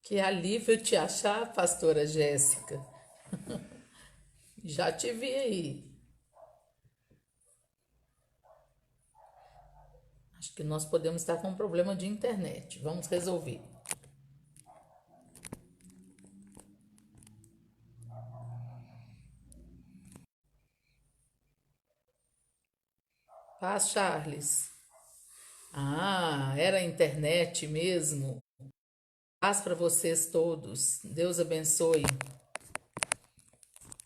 Que alívio te achar, pastora Jéssica. Já te vi aí. Acho que nós podemos estar com um problema de internet. Vamos resolver. Paz, Charles. Ah, era a internet mesmo. Paz para vocês todos. Deus abençoe.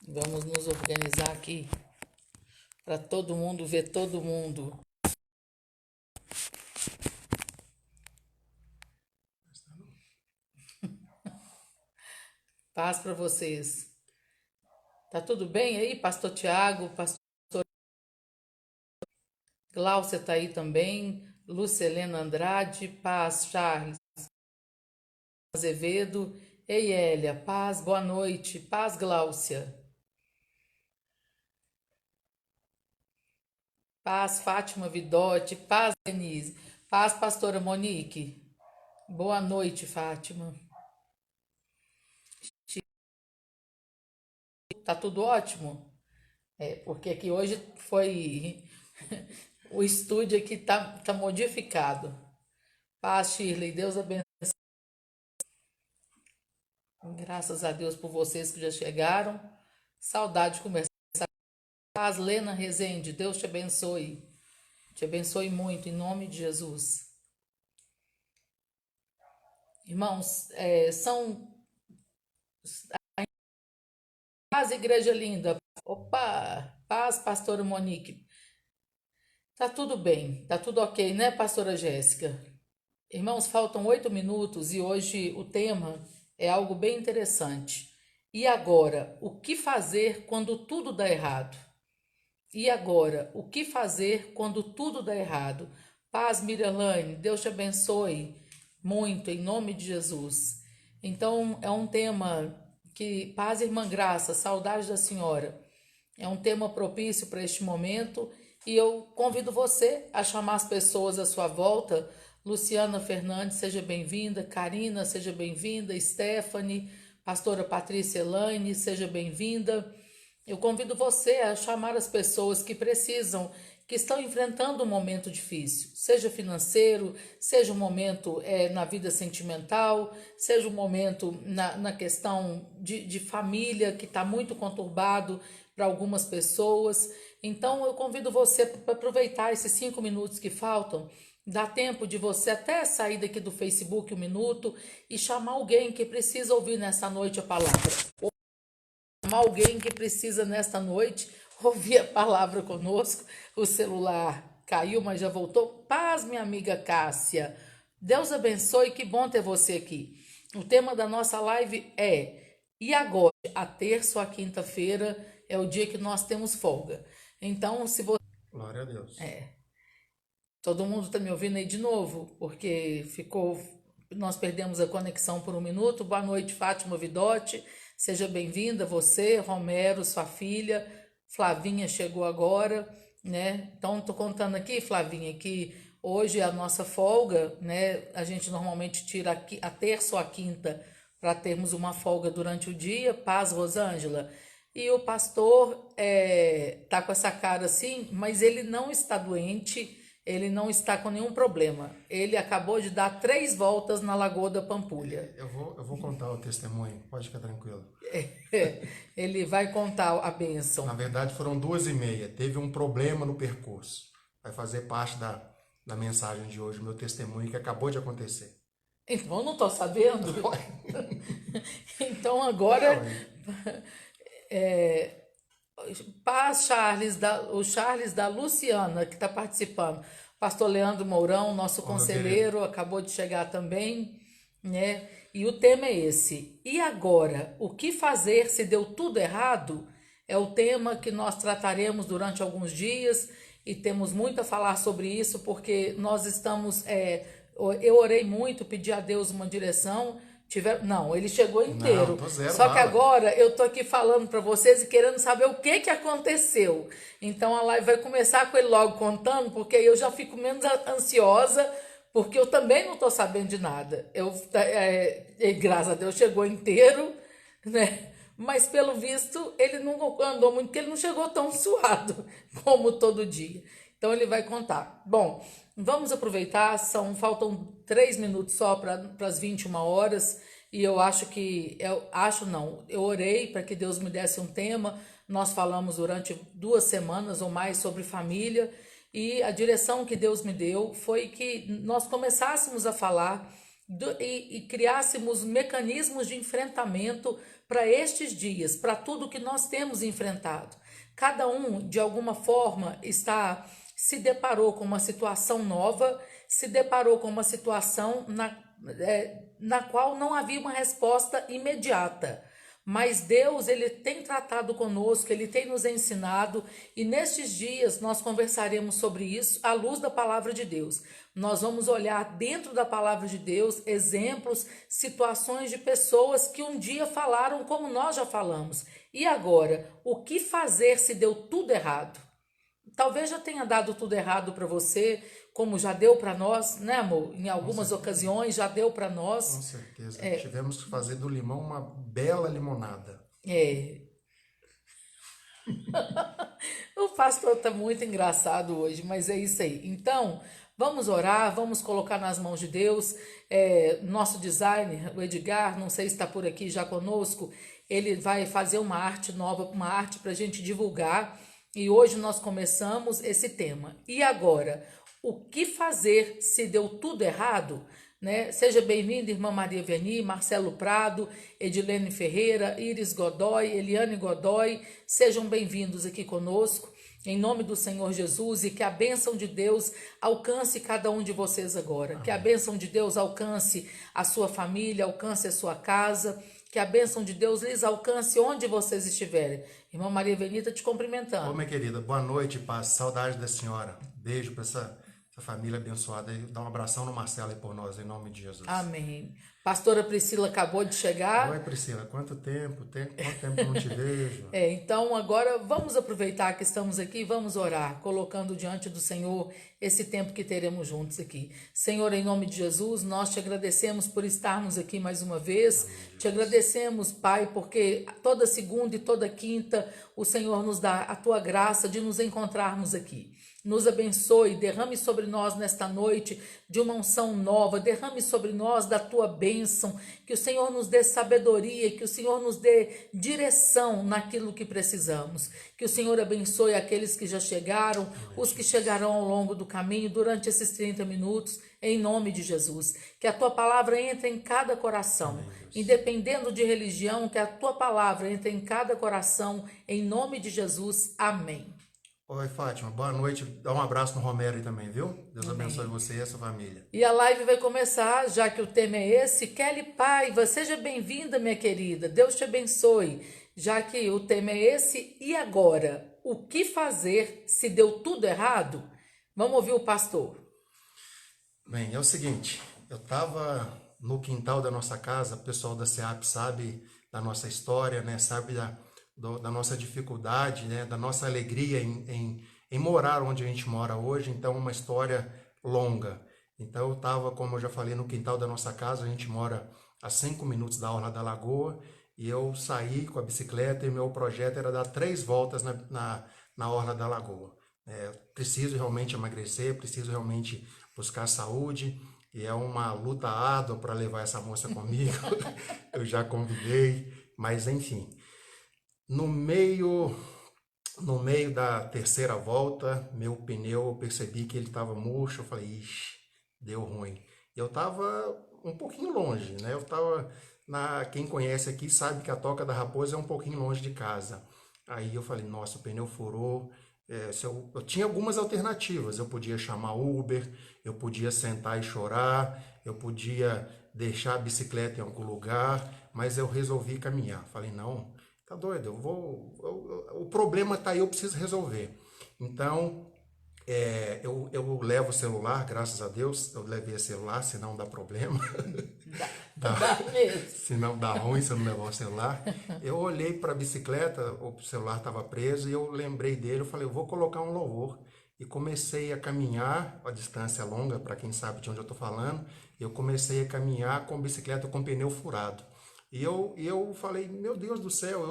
Vamos nos organizar aqui para todo mundo ver todo mundo. Paz para vocês. Tá tudo bem aí, pastor Tiago, pastor Glaucia tá aí também, Lucelena Andrade, paz, Charles Azevedo, ei Elia, paz, boa noite, paz, Gláucia, paz, Fátima Vidotti, paz, Denise, paz, pastora Monique, boa noite, Fátima, tá tudo ótimo? É, porque aqui hoje foi, o estúdio aqui tá modificado, paz, Shirley, Deus abençoe, graças a Deus por vocês que já chegaram, saudade de conversar. Paz, Lena Rezende, Deus te abençoe muito, em nome de Jesus. Irmãos, são paz, igreja linda. Opa, paz, pastora Monique. Tá tudo bem, tá tudo ok, né, pastora Jéssica? Irmãos, faltam 8 minutos e hoje o tema é algo bem interessante. E agora, o que fazer quando tudo dá errado? E agora, o que fazer quando tudo dá errado? Paz, Mirelane, Deus te abençoe muito, em nome de Jesus. Então, é um tema que, paz, irmã Graça, saudade da senhora, é um tema propício para este momento e eu convido você a chamar as pessoas à sua volta. Luciana Fernandes, seja bem-vinda. Karina, seja bem-vinda. Stephanie, pastora Patrícia Elaine, seja bem-vinda. Eu convido você a chamar as pessoas que precisam, que estão enfrentando um momento difícil, seja financeiro, seja um momento na vida sentimental, seja um momento na questão de família, que está muito conturbado para algumas pessoas. Então, eu convido você para aproveitar esses 5 minutos que faltam. Dá tempo de você até sair daqui do Facebook 1 minuto e chamar alguém que precisa ouvir nessa noite a palavra. Alguém que precisa nesta noite ouvir a palavra conosco. O celular caiu, mas já voltou. Paz, minha amiga Cássia. Deus abençoe, que bom ter você aqui. O tema da nossa live é: e agora? A terça ou a quinta-feira é o dia que nós temos folga. Então, se você. Glória a Deus. Todo mundo está me ouvindo aí de novo, porque ficou. Nós perdemos a conexão por 1 minuto. Boa noite, Fátima Vidotti. Seja bem-vinda, você, Romero, sua filha. Flavinha chegou agora, né? Então, tô contando aqui, Flavinha, que hoje é a nossa folga, né? A gente normalmente tira a terça ou a quinta para termos uma folga durante o dia. Paz, Rosângela. E o pastor tá com essa cara assim, mas ele não está doente, ele não está com nenhum problema. Ele acabou de dar 3 voltas na Lagoa da Pampulha. Eu vou contar o testemunho, pode ficar tranquilo. Ele vai contar a Na bênção. verdade, foram 2h30. Teve um problema no percurso. Vai fazer parte da mensagem de hoje, meu testemunho que acabou de acontecer. Então, eu não estou sabendo. Então, É, agora, ué. paz, Charles, o Charles da Luciana, que está participando. Pastor Leandro Mourão, nosso Ô, meu querido, conselheiro, acabou de chegar também, né? E o tema é esse. E agora, o que fazer se deu tudo errado? É o tema que nós trataremos durante alguns dias e temos muito a falar sobre isso, porque nós estamos. Eu orei muito, pedi a Deus uma direção. Não, ele chegou não, inteiro. tô zero Só que bala. agora eu tô aqui falando para vocês e querendo saber o que que aconteceu. Então a live vai começar com ele logo contando, porque eu já fico menos ansiosa, porque eu também não estou sabendo de nada. Graças a Deus chegou inteiro, né? Mas pelo visto ele não andou muito, porque ele não chegou tão suado como todo dia. Então ele vai contar. Bom, vamos aproveitar, faltam 3 minutos só para as 21 horas, e eu eu orei para que Deus me desse um tema. Nós falamos durante 2 semanas ou mais sobre família, e a direção que Deus me deu foi que nós começássemos a falar e criássemos mecanismos de enfrentamento para estes dias, para tudo que nós temos enfrentado. Cada um, de alguma forma, se deparou com uma situação nova, se deparou com uma situação na qual não havia uma resposta imediata. Mas Deus, ele tem tratado conosco, ele tem nos ensinado, e nestes dias nós conversaremos sobre isso à luz da palavra de Deus. Nós vamos olhar dentro da palavra de Deus exemplos, situações de pessoas que um dia falaram como nós já falamos. E agora, o que fazer se deu tudo errado? Talvez já tenha dado tudo errado para você, como já deu para nós, né, amor? Em algumas ocasiões já deu para nós. Com certeza. Tivemos que fazer do limão uma bela limonada. O pastor está muito engraçado hoje, mas é isso aí. Então, vamos orar, vamos colocar nas mãos de Deus. Nosso designer, o Edgar, não sei se está por aqui já conosco, ele vai fazer uma arte nova, uma arte para a gente divulgar. E hoje nós começamos esse tema. E agora, o que fazer se deu tudo errado? Né? Seja bem-vinda, irmã Maria Vianney, Marcelo Prado, Edilene Ferreira, Iris Godoy, Eliane Godoy. Sejam bem-vindos aqui conosco, em nome do Senhor Jesus, e que a bênção de Deus alcance cada um de vocês agora. Amém. Que a bênção de Deus alcance a sua família, alcance a sua casa, que a bênção de Deus lhes alcance onde vocês estiverem. Irmã Maria Venita te cumprimentando. Ô, minha querida, boa noite, paz, saudade da senhora. Beijo para essa família abençoada. Dá um abração no Marcelo aí por nós, em nome de Jesus. Amém. Pastora Priscila acabou de chegar. Oi, Priscila, quanto tempo que eu não te vejo? Então agora vamos aproveitar que estamos aqui, vamos orar, colocando diante do Senhor esse tempo que teremos juntos aqui. Senhor, em nome de Jesus, nós te agradecemos por estarmos aqui mais uma vez. Te agradecemos, Pai, porque toda segunda e toda quinta o Senhor nos dá a tua graça de nos encontrarmos aqui. Nos abençoe, derrame sobre nós nesta noite de uma unção nova, derrame sobre nós da tua bênção, que o Senhor nos dê sabedoria, que o Senhor nos dê direção naquilo que precisamos, que o Senhor abençoe aqueles que já chegaram, os que chegarão ao longo do caminho durante esses 30 minutos, em nome de Jesus. Que a tua palavra entre em cada coração, independendo de religião, que a tua palavra entre em cada coração, em nome de Jesus. Amém. Oi, Fátima, boa noite. Dá um abraço no Romero aí também, viu? Deus abençoe você e essa família. E a live vai começar, já que o tema é esse. Kelly Paiva, seja bem-vinda, minha querida. Deus te abençoe, já que o tema é esse. E agora, o que fazer se deu tudo errado? Vamos ouvir o pastor. Bem, é o seguinte, eu estava no quintal da nossa casa, o pessoal da SEAP sabe da nossa história, né? Sabe da nossa dificuldade, né, da nossa alegria em morar onde a gente mora hoje. Então, uma história longa. Então, eu estava, como eu já falei, no quintal da nossa casa. A gente mora a 5 minutos da Orla da Lagoa, e eu saí com a bicicleta, e meu projeto era dar 3 voltas na Orla da Lagoa. Preciso realmente emagrecer, preciso realmente buscar saúde, e é uma luta árdua para levar essa moça comigo. Eu já convidei, mas enfim. No meio da 3ª volta, meu pneu, eu percebi que ele estava murcho. Eu falei, ixi, deu ruim. Eu estava um pouquinho longe, né? Eu estava quem conhece aqui sabe que a Toca da Raposa é um pouquinho longe de casa. Aí eu falei, nossa, o pneu furou. Eu tinha algumas alternativas. Eu podia chamar Uber, eu podia sentar e chorar, eu podia deixar a bicicleta em algum lugar, mas eu resolvi caminhar. Falei, não, tá doido, o problema tá aí, eu preciso resolver. Então, eu levo o celular, graças a Deus, eu levei o celular, senão dá problema. Dá mesmo. Senão dá ruim se eu não levar o celular. Eu olhei para a bicicleta, o celular estava preso, e eu lembrei dele, eu falei, eu vou colocar um louvor. e comecei a caminhar, a distância é longa, para quem sabe de onde eu estou falando, eu comecei a caminhar com bicicleta com pneu furado. E eu falei, meu Deus do céu,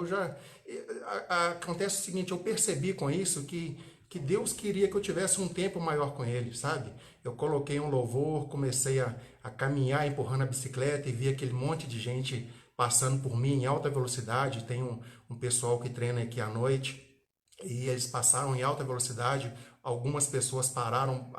acontece o seguinte, eu percebi com isso que Deus queria que eu tivesse um tempo maior com Ele, sabe? Eu coloquei um louvor, comecei a caminhar empurrando a bicicleta e vi aquele monte de gente passando por mim em alta velocidade. Tem um pessoal que treina aqui à noite e eles passaram em alta velocidade. Algumas pessoas pararam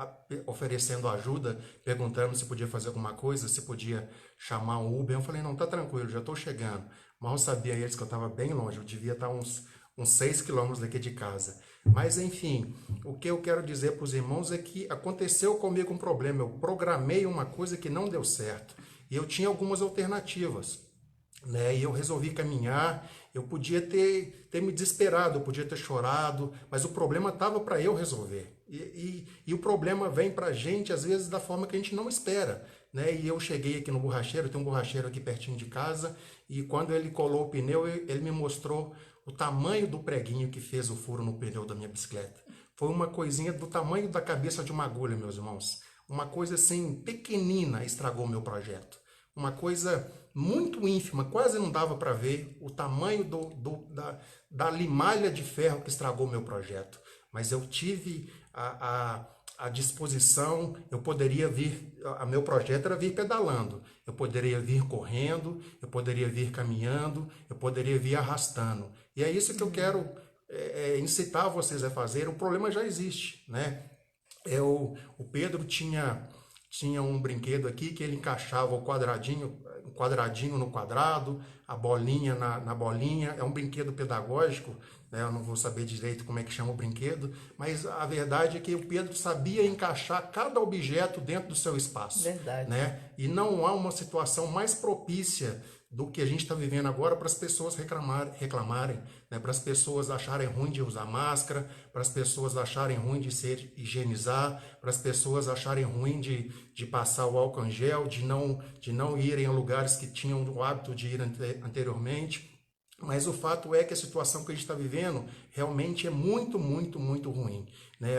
oferecendo ajuda, perguntando se podia fazer alguma coisa, se podia chamar um Uber. Eu falei, não, tá tranquilo, já estou chegando. Mal sabia eles que eu estava bem longe, eu devia estar uns 6 quilômetros daqui de casa. Mas enfim, o que eu quero dizer para os irmãos é que aconteceu comigo um problema. Eu programei uma coisa que não deu certo. E eu tinha algumas alternativas, né? E eu resolvi caminhar. Eu podia ter me desesperado, eu podia ter chorado, mas o problema estava para eu resolver. E o problema vem para a gente, às vezes, da forma que a gente não espera, né? E eu cheguei aqui no borracheiro, tem um borracheiro aqui pertinho de casa, e quando ele colou o pneu, ele me mostrou o tamanho do preguinho que fez o furo no pneu da minha bicicleta. Foi uma coisinha do tamanho da cabeça de uma agulha, meus irmãos. Uma coisa assim, pequenina, estragou o meu projeto. Uma coisa muito ínfima, quase não dava para ver o tamanho da limalha de ferro que estragou o meu projeto. Mas eu tive a disposição, eu poderia vir, o meu projeto era vir pedalando, eu poderia vir correndo, eu poderia vir caminhando, eu poderia vir arrastando. E é isso que eu quero incitar vocês a fazer. O problema já existe, né? O Pedro tinha um brinquedo aqui que ele encaixava o quadradinho no quadrado, a bolinha na bolinha. É um brinquedo pedagógico, né? Eu não vou saber direito como é que chama o brinquedo, mas a verdade é que o Pedro sabia encaixar cada objeto dentro do seu espaço. Verdade. Né? E não há uma situação mais propícia do que a gente está vivendo agora para as pessoas reclamarem, né? Para as pessoas acharem ruim de usar máscara, para as pessoas acharem ruim de se higienizar, para as pessoas acharem ruim de passar o álcool em gel, de não irem a lugares que tinham o hábito de ir anteriormente. Mas o fato é que a situação que a gente está vivendo realmente é muito, muito, muito ruim, né?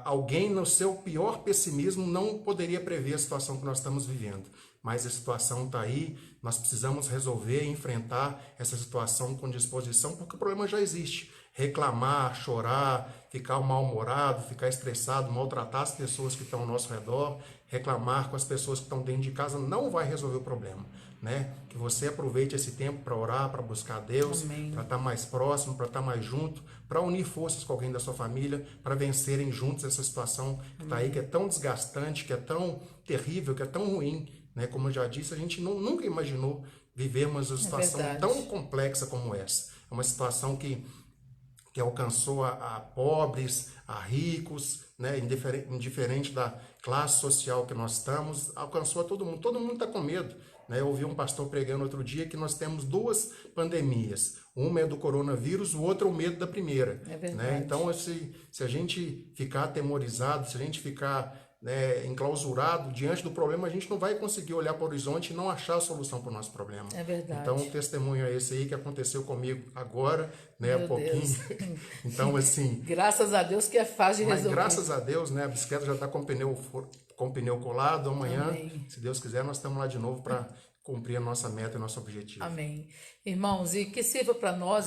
Alguém no seu pior pessimismo não poderia prever a situação que nós estamos vivendo. Mas a situação está aí, nós precisamos resolver e enfrentar essa situação com disposição, porque o problema já existe. Reclamar, chorar, ficar mal-humorado, ficar estressado, maltratar as pessoas que estão ao nosso redor, reclamar com as pessoas que estão dentro de casa não vai resolver o problema, né? Que você aproveite esse tempo para orar, para buscar Deus, para estar mais próximo, para estar mais junto, para unir forças com alguém da sua família, para vencerem juntos essa situação que está aí, que é tão desgastante, que é tão terrível, que é tão ruim, né? Como eu já disse, a gente nunca imaginou vivermos uma situação tão complexa como essa. É uma situação que alcançou a pobres, a ricos, né? Indiferente da classe social que nós estamos, alcançou a todo mundo. Todo mundo está com medo, né? Eu ouvi um pastor pregando outro dia que nós temos duas pandemias. Uma é do coronavírus, o outro é o medo da primeira. É verdade. Né? Então, se a gente ficar atemorizado, se a gente ficar, né, enclausurado diante do problema, a gente não vai conseguir olhar para o horizonte e não achar a solução para o nosso problema. É verdade. Então, o testemunho é esse aí que aconteceu comigo agora, né, há pouquinho. Então, assim... Graças a Deus que é fácil de resolver. Mas graças a Deus, né, a bicicleta já está com o pneu colado. Amanhã, se Deus quiser, nós estamos lá de novo para cumprir a nossa meta e nosso objetivo. Amém. Irmãos, e que sirva para nós,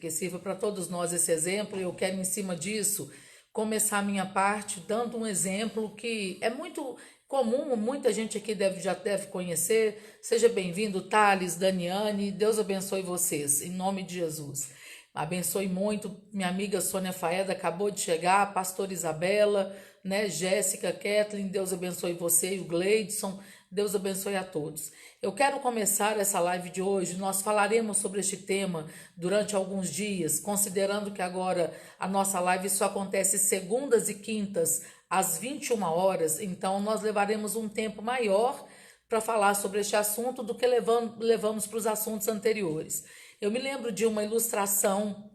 que sirva para todos nós esse exemplo. Eu quero, em cima disso, começar a minha parte dando um exemplo que é muito comum, muita gente aqui já deve conhecer. Seja bem-vindo, Thales, Daniane, Deus abençoe vocês, em nome de Jesus. Abençoe muito, minha amiga Sônia Faeda acabou de chegar, a pastora Isabela, né, Jéssica, Kathleen, Deus abençoe você e o Gleidson, Deus abençoe a todos. Eu quero começar essa live de hoje, nós falaremos sobre este tema durante alguns dias, considerando que agora a nossa live só acontece segundas e quintas às 21 horas, então nós levaremos um tempo maior para falar sobre este assunto do que levamos para os assuntos anteriores. Eu me lembro de uma ilustração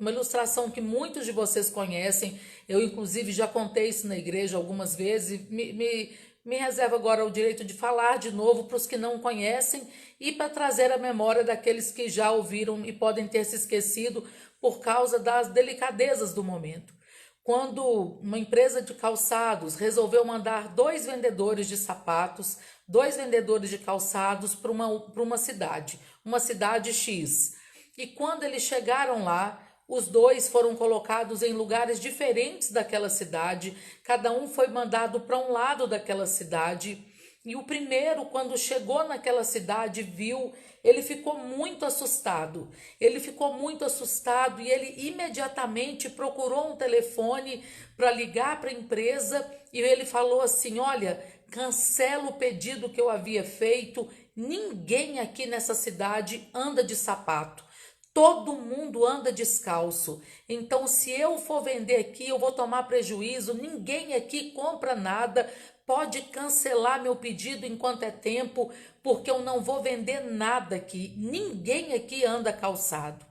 que muitos de vocês conhecem, eu inclusive já contei isso na igreja algumas vezes, me reservo agora o direito de falar de novo para os que não conhecem e para trazer a memória daqueles que já ouviram e podem ter se esquecido por causa das delicadezas do momento. quando uma empresa de calçados resolveu mandar 2 vendedores de sapatos, 2 vendedores de calçados para uma cidade X. E quando eles chegaram lá, os 2 foram colocados em lugares diferentes daquela cidade, cada um foi mandado para um lado daquela cidade. E o primeiro, quando chegou naquela cidade, viu, ele ficou muito assustado. Ele ficou muito assustado e ele imediatamente procurou um telefone para ligar para a empresa e ele falou assim: olha, cancela o pedido que eu havia feito, ninguém aqui nessa cidade anda de sapato. Todo mundo anda descalço. Então, se eu for vender aqui, eu vou tomar prejuízo. Ninguém aqui compra nada. Pode cancelar meu pedido enquanto é tempo, porque eu não vou vender nada aqui. Ninguém aqui anda calçado.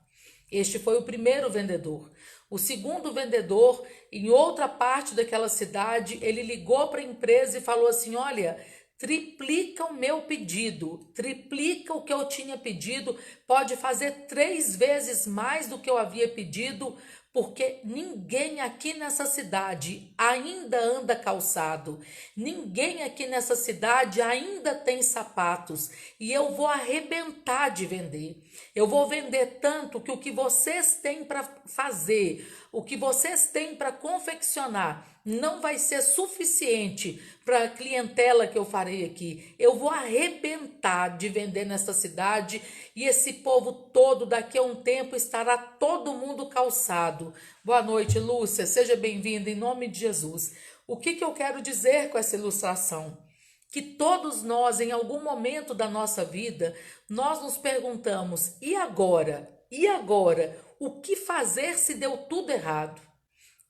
Este foi o primeiro vendedor. O segundo vendedor, em outra parte daquela cidade, ele ligou para a empresa e falou assim: olha, triplica o meu pedido, triplica o que eu tinha pedido, pode fazer 3 vezes mais do que eu havia pedido, porque ninguém aqui nessa cidade ainda anda calçado, ninguém aqui nessa cidade ainda tem sapatos, e eu vou arrebentar de vender. Eu vou vender tanto que o que vocês têm para fazer, o que vocês têm para confeccionar, não vai ser suficiente para a clientela que eu farei aqui. Eu vou arrebentar de vender nessa cidade e esse povo todo, daqui a um tempo, estará todo mundo calçado. Boa noite, Lúcia. Seja bem-vinda em nome de Jesus. O que eu quero dizer com essa ilustração? Que todos nós, em algum momento da nossa vida, nós nos perguntamos: e agora? E agora? O que fazer se deu tudo errado?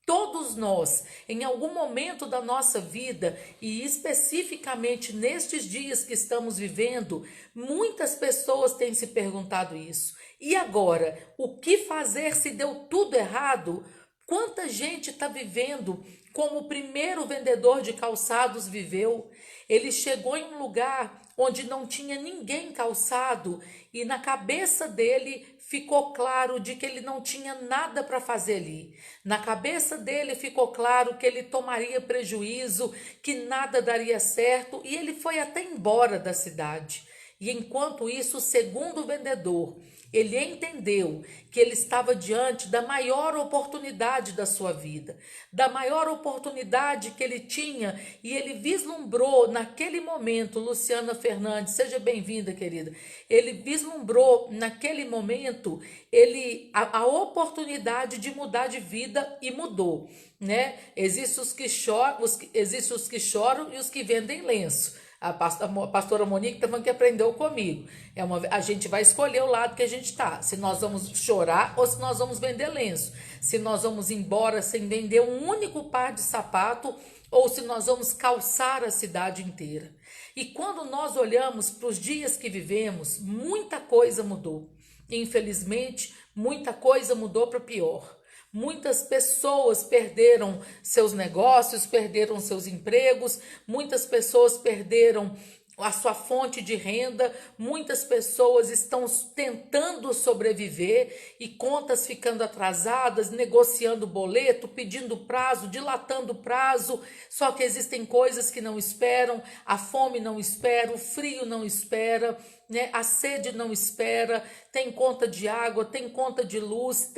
Todos nós, em algum momento da nossa vida, e especificamente nestes dias que estamos vivendo, muitas pessoas têm se perguntado isso. E agora, o que fazer se deu tudo errado? Quanta gente está vivendo como o primeiro vendedor de calçados viveu? Ele chegou em um lugar onde não tinha ninguém calçado e na cabeça dele ficou claro de que ele não tinha nada para fazer ali. Na cabeça dele ficou claro que ele tomaria prejuízo, que nada daria certo, e ele foi até embora da cidade. E enquanto isso, o segundo vendedor, ele entendeu que ele estava diante da maior oportunidade da sua vida, da maior oportunidade que ele tinha, e ele vislumbrou naquele momento, Luciana Fernandes, seja bem-vinda, querida. Ele vislumbrou naquele momento a oportunidade de mudar de vida e mudou, né? Existem os que choram e os que vendem lenço. A pastora Monique está falando que aprendeu comigo. A gente vai escolher o lado que a gente está. Se nós vamos chorar ou se nós vamos vender lenço. Se nós vamos embora sem vender um único par de sapato ou se nós vamos calçar a cidade inteira. E quando nós olhamos para os dias que vivemos, muita coisa mudou. Infelizmente, muita coisa mudou para pior. Muitas pessoas perderam seus negócios, perderam seus empregos, muitas pessoas perderam a sua fonte de renda, muitas pessoas estão tentando sobreviver e contas ficando atrasadas, negociando boleto, pedindo prazo, dilatando prazo, só que existem coisas que não esperam, a fome não espera, o frio não espera, né? A sede não espera, tem conta de água, tem conta de luz,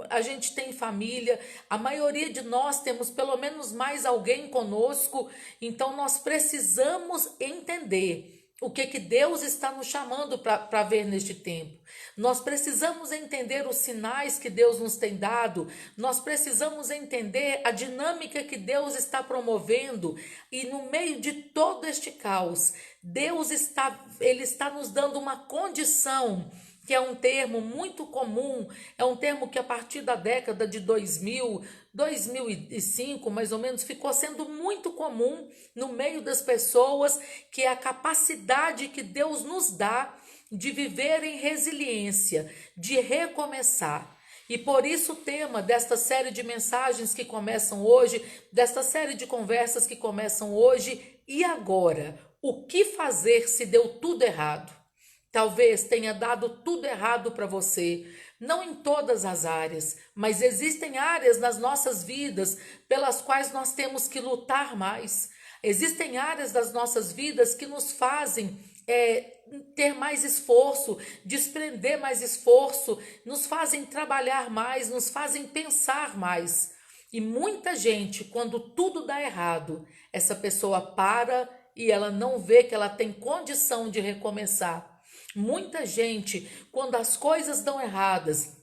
a gente tem família, a maioria de nós temos pelo menos mais alguém conosco, então nós precisamos entender o que Deus está nos chamando para ver neste tempo. Nós precisamos entender os sinais que Deus nos tem dado, nós precisamos entender a dinâmica que Deus está promovendo e no meio de todo este caos, Ele está nos dando uma condição, que é um termo muito comum, é um termo que a partir da década de 2005, mais ou menos, ficou sendo muito comum no meio das pessoas, que é a capacidade que Deus nos dá de viver em resiliência, de recomeçar. E por isso o tema desta série de mensagens que começam hoje, desta série de conversas que começam hoje, e agora? O que fazer se deu tudo errado? talvez tenha dado tudo errado para você. Não em todas as áreas, mas existem áreas nas nossas vidas pelas quais nós temos que lutar mais. Existem áreas das nossas vidas que nos fazem ter mais esforço, desprender mais esforço, nos fazem trabalhar mais, nos fazem pensar mais. E muita gente, quando tudo dá errado, essa pessoa para e ela não vê que ela tem condição de recomeçar. Muita gente, quando as coisas dão erradas,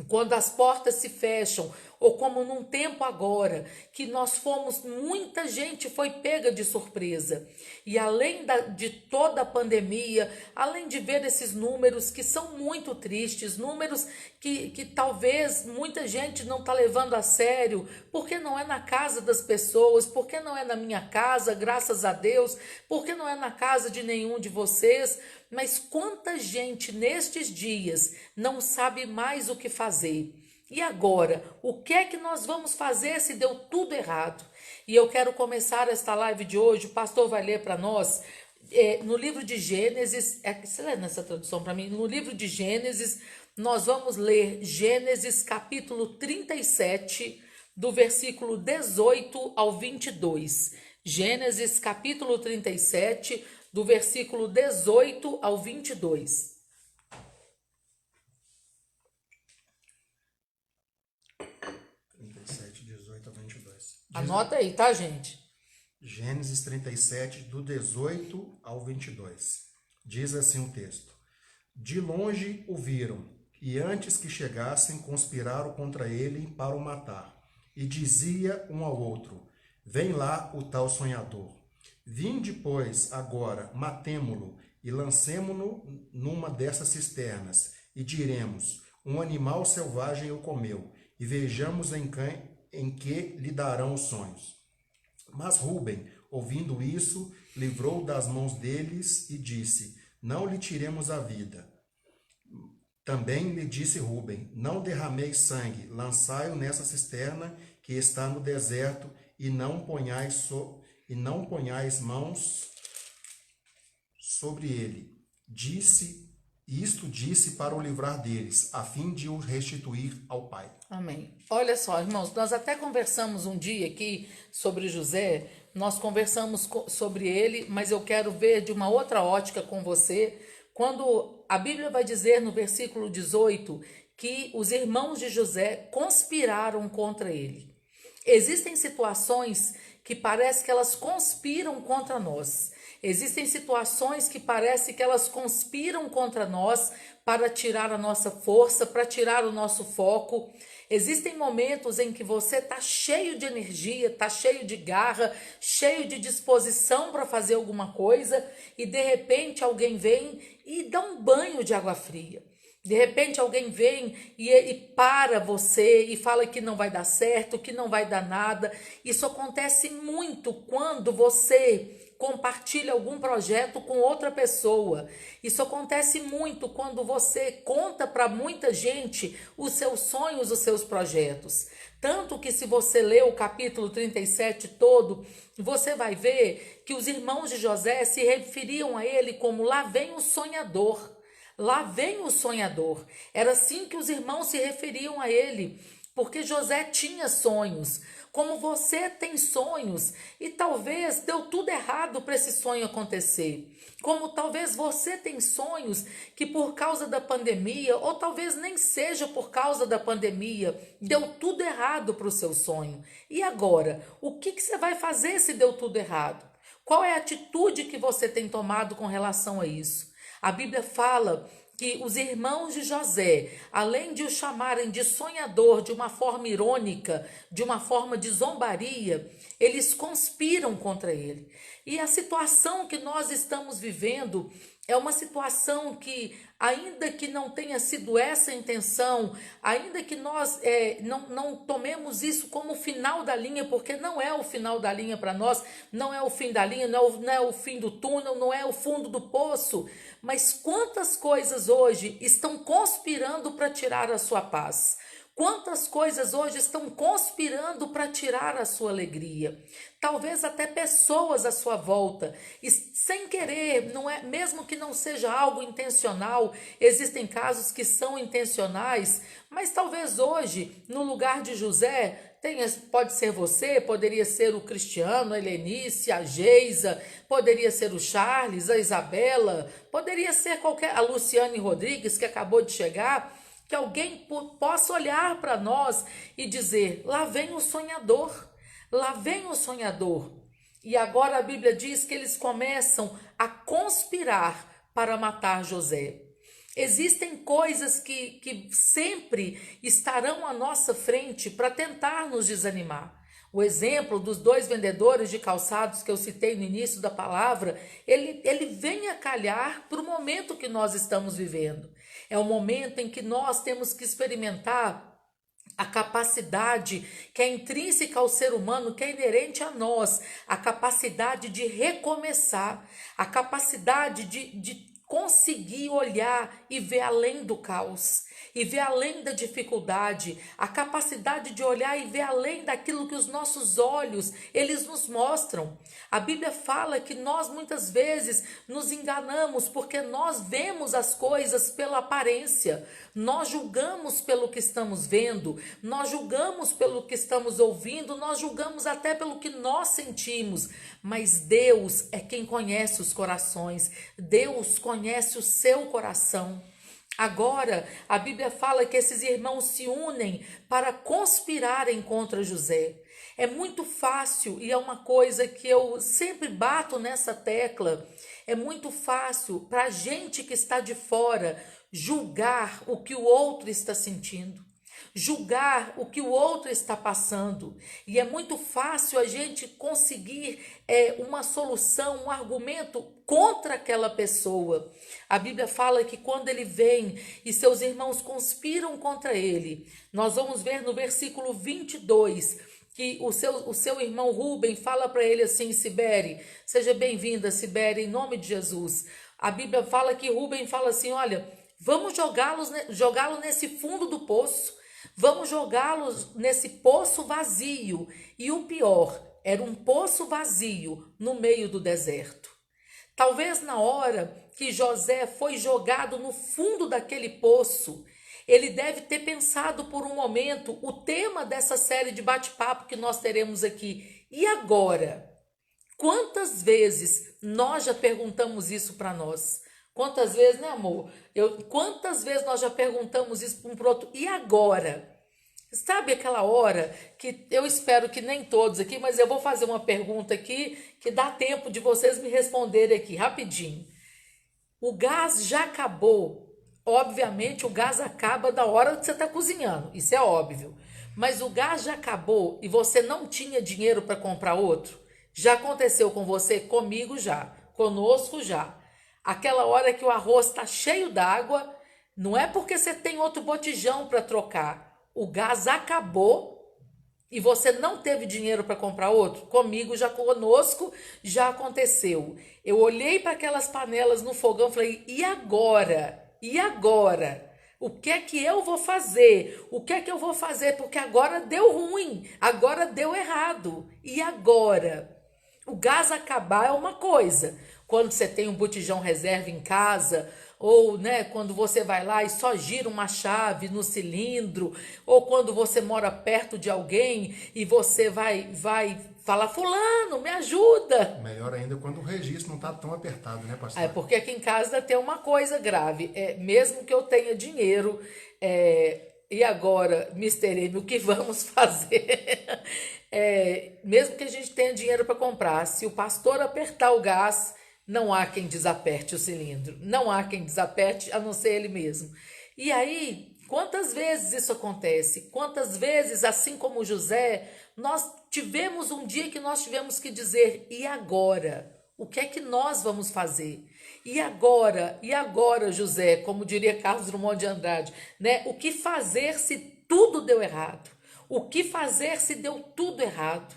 quando as portas se fecham, ou como num tempo agora, que nós fomos, muita gente foi pega de surpresa. E além de toda a pandemia, além de ver esses números que são muito tristes, números que talvez muita gente não está levando a sério, porque não é na casa das pessoas, porque não é na minha casa, graças a Deus, porque não é na casa de nenhum de vocês, mas quanta gente nestes dias não sabe mais o que fazer. E agora, o que é que nós vamos fazer se deu tudo errado? E eu quero começar esta live de hoje, o pastor vai ler para nós, no livro de Gênesis, você lê nessa tradução para mim? No livro de Gênesis, nós vamos ler Gênesis capítulo 37, do versículo 18 ao 22. Gênesis capítulo 37, do versículo 18 ao 22. 37, 18 a 22. Anota aí, tá, gente? Gênesis 37, do 18 ao 22. Diz assim o texto: De longe o viram, e antes que chegassem, conspiraram contra ele para o matar. E dizia um ao outro: Vem lá o tal sonhador. Vinde, pois, agora, matemo-lo e lancemo-no numa dessas cisternas, e diremos: Um animal selvagem o comeu, e vejamos em que lhe darão os sonhos. Mas Rúben, ouvindo isso, livrou das mãos deles e disse: Não lhe tiremos a vida. Também lhe disse Rúben: Não derrameis sangue, lançai-o nessa cisterna que está no deserto, e não ponhais mãos sobre ele. Disse para o livrar deles, a fim de o restituir ao pai. Amém. Olha só, irmãos, nós até conversamos um dia aqui sobre José, nós conversamos sobre ele, mas eu quero ver de uma outra ótica com você, quando a Bíblia vai dizer no versículo 18 que os irmãos de José conspiraram contra ele. Existem situações que parece que elas conspiram contra nós. Existem situações que parece que elas conspiram contra nós para tirar a nossa força, para tirar o nosso foco. Existem momentos em que você está cheio de energia, está cheio de garra, cheio de disposição para fazer alguma coisa e de repente alguém vem e dá um banho de água fria. De repente alguém vem e para você e fala que não vai dar certo, que não vai dar nada. Isso acontece muito quando você compartilha algum projeto com outra pessoa. Isso acontece muito quando você conta para muita gente os seus sonhos, os seus projetos. Tanto que se você ler o capítulo 37 todo, você vai ver que os irmãos de José se referiam a ele como lá vem o sonhador. Lá vem o sonhador. Era assim que os irmãos se referiam a ele, porque José tinha sonhos. Como você tem sonhos e talvez deu tudo errado para esse sonho acontecer. Como talvez você tem sonhos que por causa da pandemia, ou talvez nem seja por causa da pandemia, deu tudo errado para o seu sonho. E agora, o que você vai fazer se deu tudo errado? Qual é a atitude que você tem tomado com relação a isso? A Bíblia fala que os irmãos de José, além de o chamarem de sonhador de uma forma irônica, de uma forma de zombaria, eles conspiram contra ele. E a situação que nós estamos vivendo é uma situação que, ainda que não tenha sido essa a intenção, ainda que nós não tomemos isso como o final da linha, porque não é o final da linha para nós, não é o fim da linha, não é o fim do túnel, não é o fundo do poço, mas quantas coisas hoje estão conspirando para tirar a sua paz? Quantas coisas hoje estão conspirando para tirar a sua alegria? Talvez até pessoas à sua volta, e sem querer, não é, mesmo que não seja algo intencional, existem casos que são intencionais, mas talvez hoje, no lugar de José, pode ser você, poderia ser o Cristiano, a Helenice, a Geisa, poderia ser o Charles, a Isabela, poderia ser a Luciane Rodrigues, que acabou de chegar, que alguém possa olhar para nós e dizer: lá vem o sonhador, lá vem o sonhador. E agora a Bíblia diz que eles começam a conspirar para matar José. Existem coisas que sempre estarão à nossa frente para tentar nos desanimar. O exemplo dos 2 vendedores de calçados que eu citei no início da palavra, ele vem a calhar para o momento que nós estamos vivendo. É o momento em que nós temos que experimentar a capacidade que é intrínseca ao ser humano, que é inerente a nós, a capacidade de recomeçar, a capacidade de conseguir olhar e ver além do caos, e ver além da dificuldade, a capacidade de olhar e ver além daquilo que os nossos olhos, eles nos mostram. A Bíblia fala que nós muitas vezes nos enganamos porque nós vemos as coisas pela aparência, nós julgamos pelo que estamos vendo, nós julgamos pelo que estamos ouvindo, nós julgamos até pelo que nós sentimos, mas Deus é quem conhece os corações, Deus conhece o seu coração. Agora, a Bíblia fala que esses irmãos se unem para conspirarem contra José. É muito fácil, e é uma coisa que eu sempre bato nessa tecla, é muito fácil para a gente que está de fora julgar o que o outro está sentindo, julgar o que o outro está passando. E é muito fácil a gente conseguir uma solução, um argumento contra aquela pessoa. A Bíblia fala que quando ele vem e seus irmãos conspiram contra ele, nós vamos ver no versículo 22 que o seu irmão Rúben fala para ele assim: Sibere, seja bem-vinda, Sibere, em nome de Jesus. A Bíblia fala que Rúben fala assim: olha, vamos jogá-lo nesse fundo do poço, vamos jogá-los nesse poço vazio. E o pior, era um poço vazio no meio do deserto. Talvez na hora que José foi jogado no fundo daquele poço, ele deve ter pensado por um momento o tema dessa série de bate-papo que nós teremos aqui. E agora? Quantas vezes nós já perguntamos isso para nós? Quantas vezes, né, amor? Quantas vezes nós já perguntamos isso para um pro outro? E agora? Sabe aquela hora que eu espero que nem todos aqui, mas eu vou fazer uma pergunta aqui que dá tempo de vocês me responderem aqui rapidinho. O gás já acabou. Obviamente o gás acaba da hora que você está cozinhando, isso é óbvio. Mas o gás já acabou e você não tinha dinheiro para comprar outro? Já aconteceu com você? Comigo já, conosco já. Aquela hora que o arroz está cheio d'água, não é porque você tem outro botijão para trocar. O gás acabou e você não teve dinheiro para comprar outro? Comigo, conosco, já aconteceu. Eu olhei para aquelas panelas no fogão e falei: e agora? E agora? O que é que eu vou fazer? O que é que eu vou fazer? Porque agora deu ruim, agora deu errado. E agora? O gás acabar é uma coisa. Quando você tem um botijão reserva em casa, ou né, quando você vai lá e só gira uma chave no cilindro, ou quando você mora perto de alguém e você vai falar: fulano, me ajuda. Melhor ainda quando o registro não está tão apertado, né, pastor? É porque aqui em casa tem uma coisa grave, mesmo que eu tenha dinheiro, e agora, Mister M, o que vamos fazer? Mesmo que a gente tenha dinheiro para comprar, se o pastor apertar o gás, não há quem desaperte o cilindro, não há quem desaperte a não ser ele mesmo. E aí, quantas vezes isso acontece? Quantas vezes, assim como José, nós tivemos um dia que nós tivemos que dizer: e agora? O que é que nós vamos fazer? E agora, José, como diria Carlos Drummond de Andrade, né? O que fazer se tudo deu errado? O que fazer se deu tudo errado?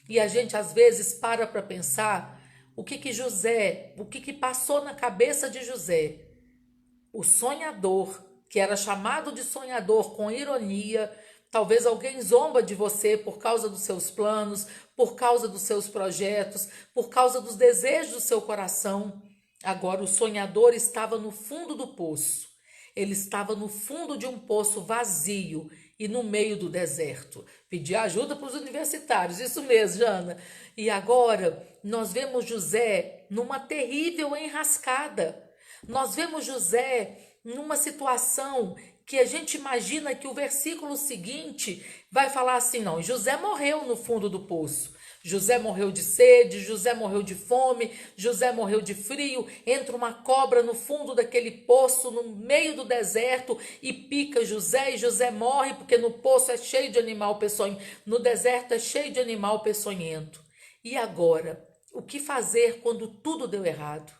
E a gente às vezes para pensar o que passou na cabeça de José, o sonhador que era chamado de sonhador com ironia. Talvez alguém zomba de você por causa dos seus planos, por causa dos seus projetos, por causa dos desejos do seu coração. Agora o sonhador estava no fundo do poço. Ele estava no fundo de um poço vazio e no meio do deserto. Pedir ajuda para os universitários, isso mesmo, Jana. E agora nós vemos José numa terrível enrascada. Nós vemos José numa situação que a gente imagina que o versículo seguinte vai falar assim, não, José morreu no fundo do poço. José morreu de sede, José morreu de fome, José morreu de frio, entra uma cobra no fundo daquele poço, no meio do deserto, e pica José, e José morre, porque no poço é cheio de animal peçonhento, no deserto é cheio de animal peçonhento. E agora, o que fazer quando tudo deu errado?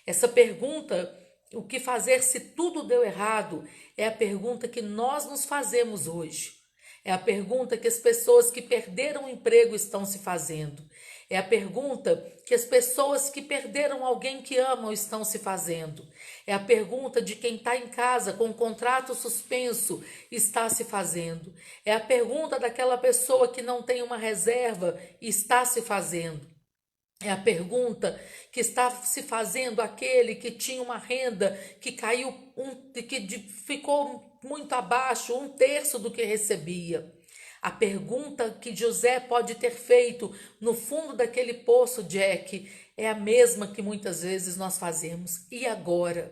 Essa pergunta, o que fazer se tudo deu errado, é a pergunta que nós nos fazemos hoje. É a pergunta que as pessoas que perderam o emprego estão se fazendo. É a pergunta que as pessoas que perderam alguém que amam estão se fazendo. É a pergunta de quem está em casa com o contrato suspenso está se fazendo. É a pergunta daquela pessoa que não tem uma reserva e está se fazendo. É a pergunta que está se fazendo aquele que tinha uma renda que caiu, que ficou muito abaixo, 1/3 do que recebia. A pergunta que José pode ter feito no fundo daquele poço, Jack, é a mesma que muitas vezes nós fazemos. E agora?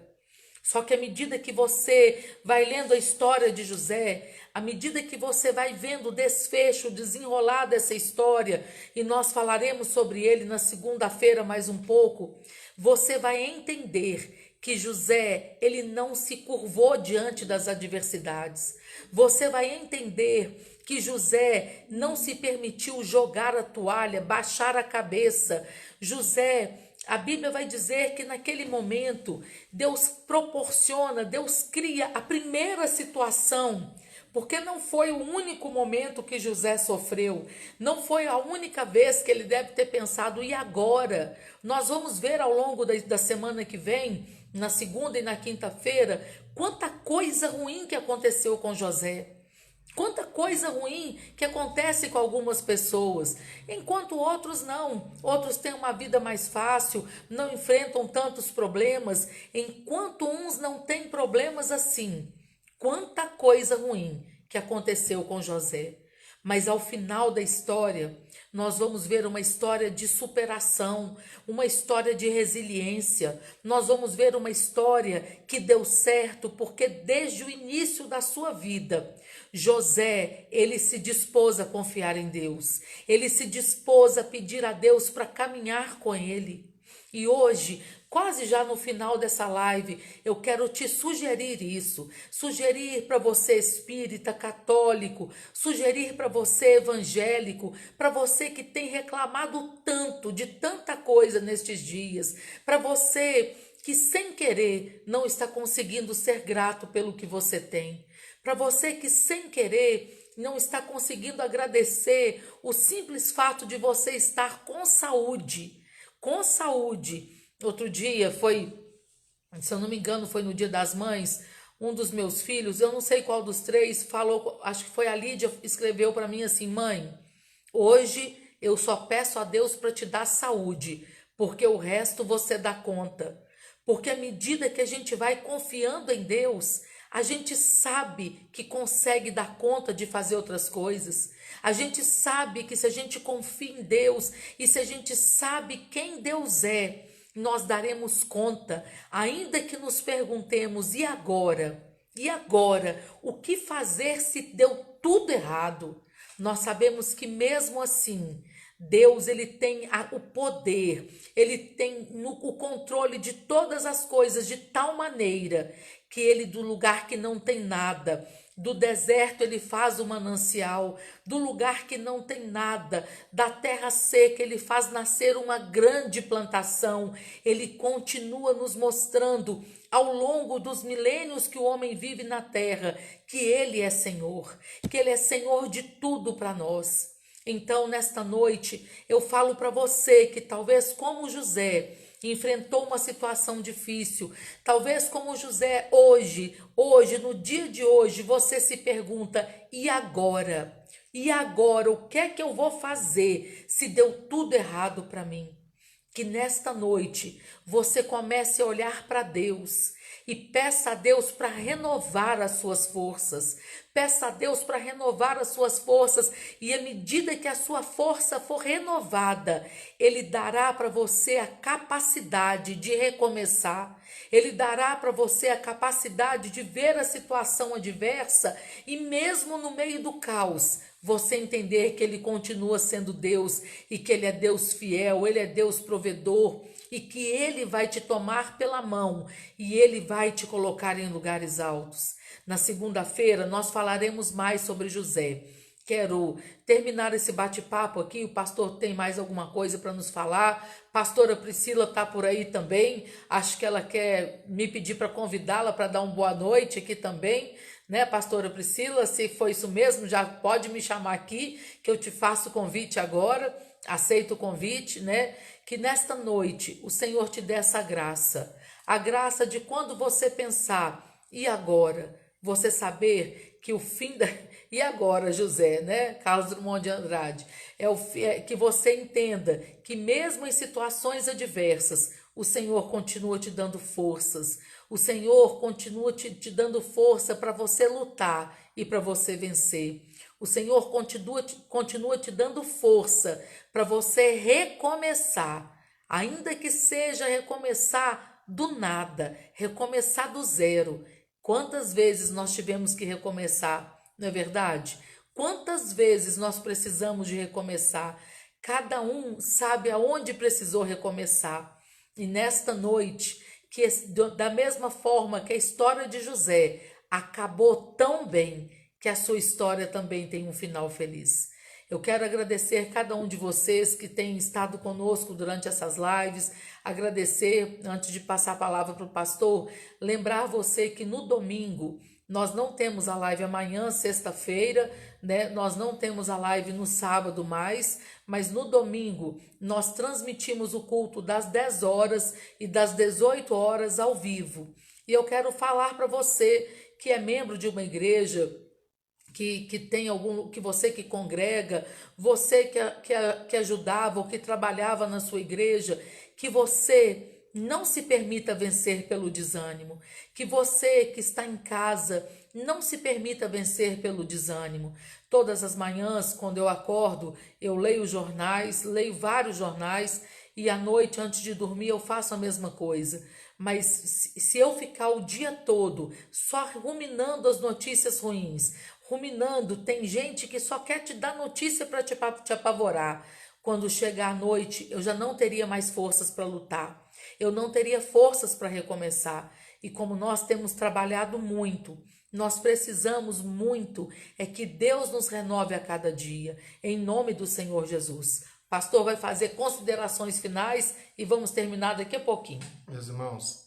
Só que à medida que você vai lendo a história de José, à medida que você vai vendo o desfecho, o desenrolar dessa história, e nós falaremos sobre ele na segunda-feira mais um pouco, você vai entender que José, ele não se curvou diante das adversidades. Você vai entender que José não se permitiu jogar a toalha, baixar a cabeça. José, a Bíblia vai dizer que naquele momento Deus proporciona, Deus cria a primeira situação, porque não foi o único momento que José sofreu, não foi a única vez que ele deve ter pensado, e agora? Nós vamos ver ao longo da semana que vem, na segunda e na quinta-feira, quanta coisa ruim que aconteceu com José. Quanta coisa ruim que acontece com algumas pessoas, enquanto outros não. Outros têm uma vida mais fácil, não enfrentam tantos problemas, enquanto uns não têm problemas assim. Quanta coisa ruim que aconteceu com José. Mas ao final da história, nós vamos ver uma história de superação, uma história de resiliência. Nós vamos ver uma história que deu certo, porque desde o início da sua vida, José, ele se dispôs a confiar em Deus. Ele se dispôs a pedir a Deus para caminhar com ele. E hoje, quase já no final dessa live, eu quero te sugerir isso. Sugerir para você espírita, católico, sugerir para você evangélico, para você que tem reclamado tanto de tanta coisa nestes dias, para você que sem querer não está conseguindo ser grato pelo que você tem, para você que sem querer não está conseguindo agradecer o simples fato de você estar com saúde. Com saúde. Outro dia se eu não me engano, foi no Dia das Mães, um dos meus filhos, eu não sei qual dos três, falou, acho que foi a Lídia, escreveu para mim assim: mãe, hoje eu só peço a Deus para te dar saúde, porque o resto você dá conta. Porque à medida que a gente vai confiando em Deus, a gente sabe que consegue dar conta de fazer outras coisas. A gente sabe que se a gente confia em Deus e se a gente sabe quem Deus é, nós daremos conta, ainda que nos perguntemos, e agora? E agora? O que fazer se deu tudo errado? Nós sabemos que mesmo assim, Deus, ele tem o poder, ele tem o controle de todas as coisas de tal maneira que ele, do lugar que não tem nada, do deserto ele faz o manancial, do lugar que não tem nada, da terra seca ele faz nascer uma grande plantação. Ele continua nos mostrando ao longo dos milênios que o homem vive na terra que ele é Senhor, que ele é Senhor de tudo para nós. Então, nesta noite, eu falo para você que talvez como José, enfrentou uma situação difícil. Talvez como José hoje, no dia de hoje, você se pergunta: e agora? E agora, o que é que eu vou fazer se deu tudo errado para mim? Que nesta noite você comece a olhar para Deus e peça a Deus para renovar as suas forças. Peça a Deus para renovar as suas forças, e à medida que a sua força for renovada, Ele dará para você a capacidade de recomeçar. Ele dará para você a capacidade de ver a situação adversa e mesmo no meio do caos, você entender que Ele continua sendo Deus e que Ele é Deus fiel, Ele é Deus provedor e que Ele vai te tomar pela mão e Ele vai te colocar em lugares altos. Na segunda-feira nós falaremos mais sobre José. Quero terminar esse bate-papo aqui. O pastor tem mais alguma coisa para nos falar? Pastora Priscila está por aí também. Acho que ela quer me pedir para convidá-la para dar uma boa noite aqui também, né, pastora Priscila? Se foi isso mesmo, já pode me chamar aqui, que eu te faço o convite agora. Aceito o convite, né? Que nesta noite o Senhor te dê essa graça. A graça de quando você pensar, e agora? Você saber que o fim da... E agora, José, né? Carlos Drummond de Andrade. Que você entenda que mesmo em situações adversas, o Senhor continua te dando forças. O Senhor continua te dando força para você lutar e para você vencer. O Senhor continua te dando força para você recomeçar. Ainda que seja recomeçar do nada, recomeçar do zero. Quantas vezes nós tivemos que recomeçar? Não é verdade? Quantas vezes nós precisamos de recomeçar? Cada um sabe aonde precisou recomeçar. E nesta noite, que da mesma forma que a história de José acabou tão bem, que a sua história também tem um final feliz. Eu quero agradecer cada um de vocês que tem estado conosco durante essas lives, agradecer, antes de passar a palavra para o pastor, lembrar você que no domingo nós não temos a live amanhã, sexta-feira, né? Nós não temos a live no sábado mais, mas no domingo nós transmitimos o culto das 10 horas e das 18 horas ao vivo. E eu quero falar para você que é membro de uma igreja, que tem algum, que você que congrega, você que ajudava ou que trabalhava na sua igreja, que você não se permita vencer pelo desânimo, que você que está em casa não se permita vencer pelo desânimo. Todas as manhãs, quando eu acordo, eu leio jornais, leio vários jornais, e à noite, antes de dormir, eu faço a mesma coisa. Mas se eu ficar o dia todo só ruminando as notícias ruins, ruminando, tem gente que só quer te dar notícia para te apavorar. Quando chegar a noite, eu já não teria mais forças para lutar. Eu não teria forças para recomeçar. E como nós temos trabalhado muito, nós precisamos muito é que Deus nos renove a cada dia, em nome do Senhor Jesus. O pastor vai fazer considerações finais e vamos terminar daqui a pouquinho. Meus irmãos,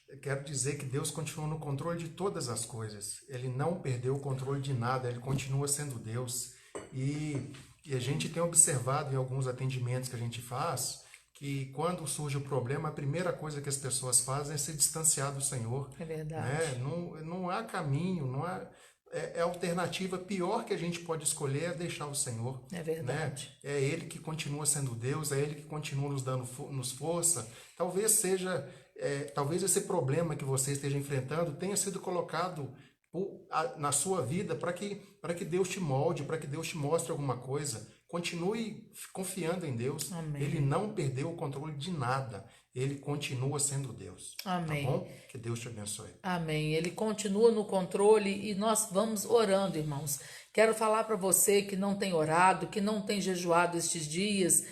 eu quero dizer que Deus continua no controle de todas as coisas. Ele não perdeu o controle de nada, ele continua sendo Deus. E a gente tem observado em alguns atendimentos que a gente faz, que quando surge o problema, a primeira coisa que as pessoas fazem é se distanciar do Senhor. É verdade. Né? Não há caminho, não há... É a alternativa pior que a gente pode escolher é deixar o Senhor. É verdade. Né? É Ele que continua sendo Deus, é Ele que continua nos força. Talvez esse problema que você esteja enfrentando tenha sido colocado na sua vida para que Deus te molde, para que Deus te mostre alguma coisa. Continue confiando em Deus. Amém. Ele não perdeu o controle de nada. Ele continua sendo Deus. Amém. Tá bom? Que Deus te abençoe. Amém. Ele continua no controle e nós vamos orando, irmãos. Quero falar para você que não tem orado, que não tem jejuado estes dias.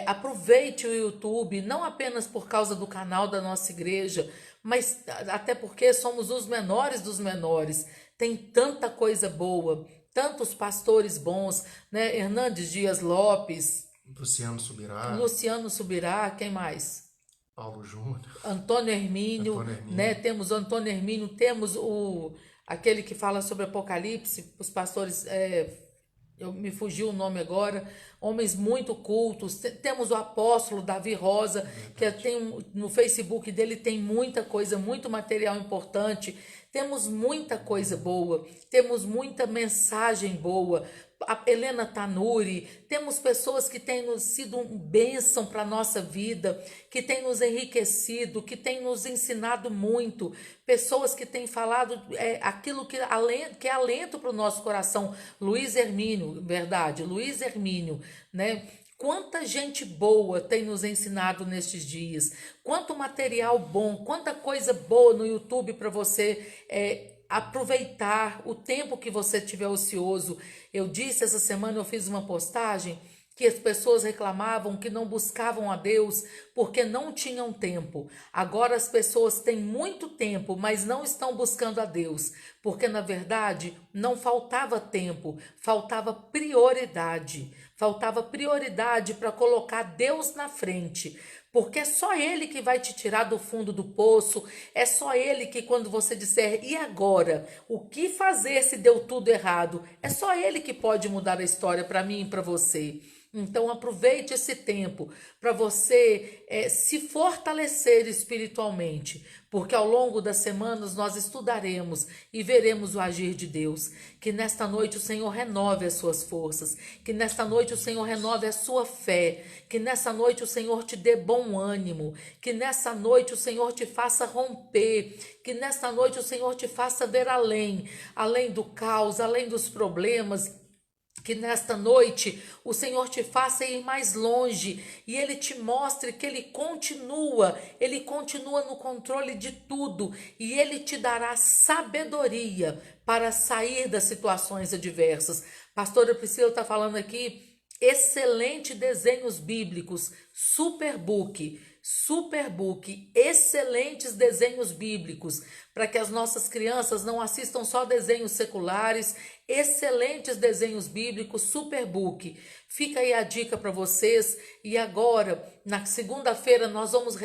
Aproveite o YouTube, não apenas por causa do canal da nossa igreja, mas até porque somos os menores dos menores. Tem tanta coisa boa, tantos pastores bons, né? Hernandes Dias Lopes, Luciano Subirá, quem mais? Paulo Júnior, Antônio Hermínio, né? Temos o Antônio Hermínio, temos aquele que fala sobre Apocalipse, os pastores me fugiu o nome agora, homens muito cultos. Temos o apóstolo Davi Rosa, que no Facebook dele tem muita coisa, muito material importante. Temos muita coisa boa, temos muita mensagem boa. A Helena Tanuri, temos pessoas que têm nos sido um bênção para a nossa vida, que têm nos enriquecido, que têm nos ensinado muito, pessoas que têm falado aquilo que é alento para o nosso coração. Luiz Hermínio, verdade, Luiz Hermínio, né? Quanta gente boa tem nos ensinado nestes dias, quanto material bom, quanta coisa boa no YouTube para você aproveitar o tempo que você tiver ocioso. Eu disse essa semana, eu fiz uma postagem que as pessoas reclamavam que não buscavam a Deus porque não tinham tempo. Agora as pessoas têm muito tempo, mas não estão buscando a Deus, porque na verdade não faltava tempo, faltava prioridade. Faltava prioridade para colocar Deus na frente, porque é só Ele que vai te tirar do fundo do poço, é só Ele que quando você disser, e agora? O que fazer se deu tudo errado? É só Ele que pode mudar a história para mim e para você. Então aproveite esse tempo para você se fortalecer espiritualmente, porque ao longo das semanas nós estudaremos e veremos o agir de Deus. Que nesta noite o Senhor renove as suas forças, que nesta noite o Senhor renove a sua fé, que nessa noite o Senhor te dê bom ânimo, que nessa noite o Senhor te faça romper, que nesta noite o Senhor te faça ver além do caos, além dos problemas. Que nesta noite o Senhor te faça ir mais longe e Ele te mostre que Ele continua no controle de tudo e Ele te dará sabedoria para sair das situações adversas. Pastora Priscila está falando aqui, excelente desenhos bíblicos, Superbook, excelentes desenhos bíblicos, para que as nossas crianças não assistam só desenhos seculares, excelentes desenhos bíblicos, Superbook. Fica aí a dica para vocês. E agora, na segunda-feira, nós vamos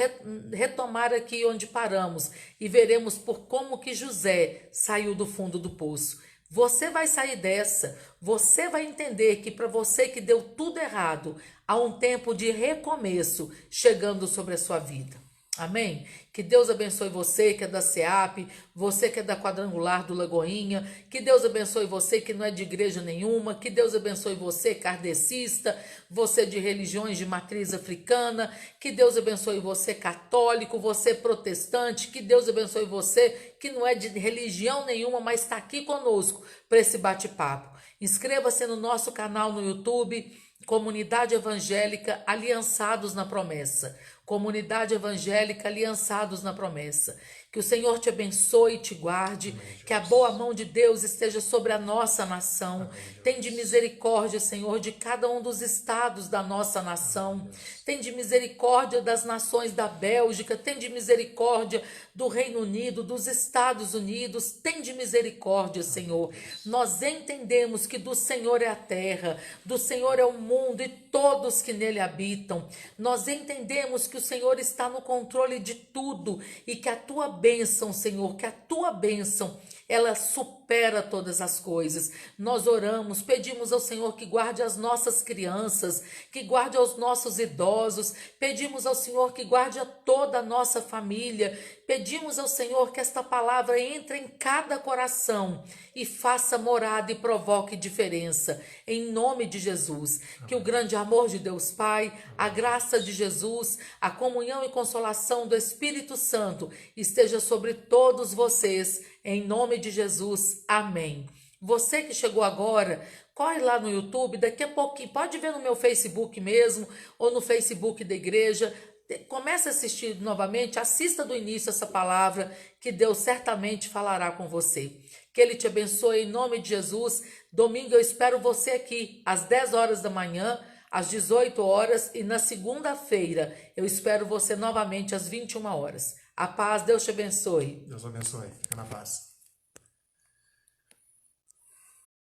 retomar aqui onde paramos e veremos por como que José saiu do fundo do poço. Você vai sair dessa, você vai entender que para você que deu tudo errado, há um tempo de recomeço chegando sobre a sua vida. Amém? Que Deus abençoe você que é da SEAP, você que é da Quadrangular do Lagoinha, que Deus abençoe você que não é de igreja nenhuma, que Deus abençoe você kardecista, você de religiões de matriz africana, que Deus abençoe você católico, você protestante, que Deus abençoe você que não é de religião nenhuma, mas está aqui conosco para esse bate-papo. Inscreva-se no nosso canal no YouTube, Comunidade Evangélica Aliançados na Promessa. Comunidade Evangélica Aliançados na Promessa. Que o Senhor te abençoe e te guarde. Amém, que a boa mão de Deus esteja sobre a nossa nação. Tem de misericórdia, Senhor, de cada um dos estados da nossa nação. Tem de misericórdia das nações da Bélgica. Tem de misericórdia do Reino Unido, dos Estados Unidos. Tem de misericórdia, Senhor. Nós entendemos que do Senhor é a terra, do Senhor é o mundo e todos que nele habitam. Nós entendemos que o Senhor está no controle de tudo e que a tua bênção, Senhor, que a tua bênção, ela supera todas as coisas. Nós oramos, pedimos ao Senhor que guarde as nossas crianças, que guarde os nossos idosos, pedimos ao Senhor que guarde a toda a nossa família, pedimos ao Senhor que esta palavra entre em cada coração e faça morada e provoque diferença, em nome de Jesus. Amém. Que o grande amor de Deus Pai, a graça de Jesus, a comunhão e consolação do Espírito Santo esteja sobre todos vocês, em nome de Jesus. Amém. Você que chegou agora, corre lá no YouTube, daqui a pouquinho, pode ver no meu Facebook mesmo, ou no Facebook da igreja. Comece a assistir novamente, assista do início essa palavra, que Deus certamente falará com você. Que Ele te abençoe em nome de Jesus. Domingo eu espero você aqui, às 10 horas da manhã, às 18 horas, e na segunda-feira eu espero você novamente às 21 horas. A paz, Deus te abençoe. Deus abençoe. Fica na paz.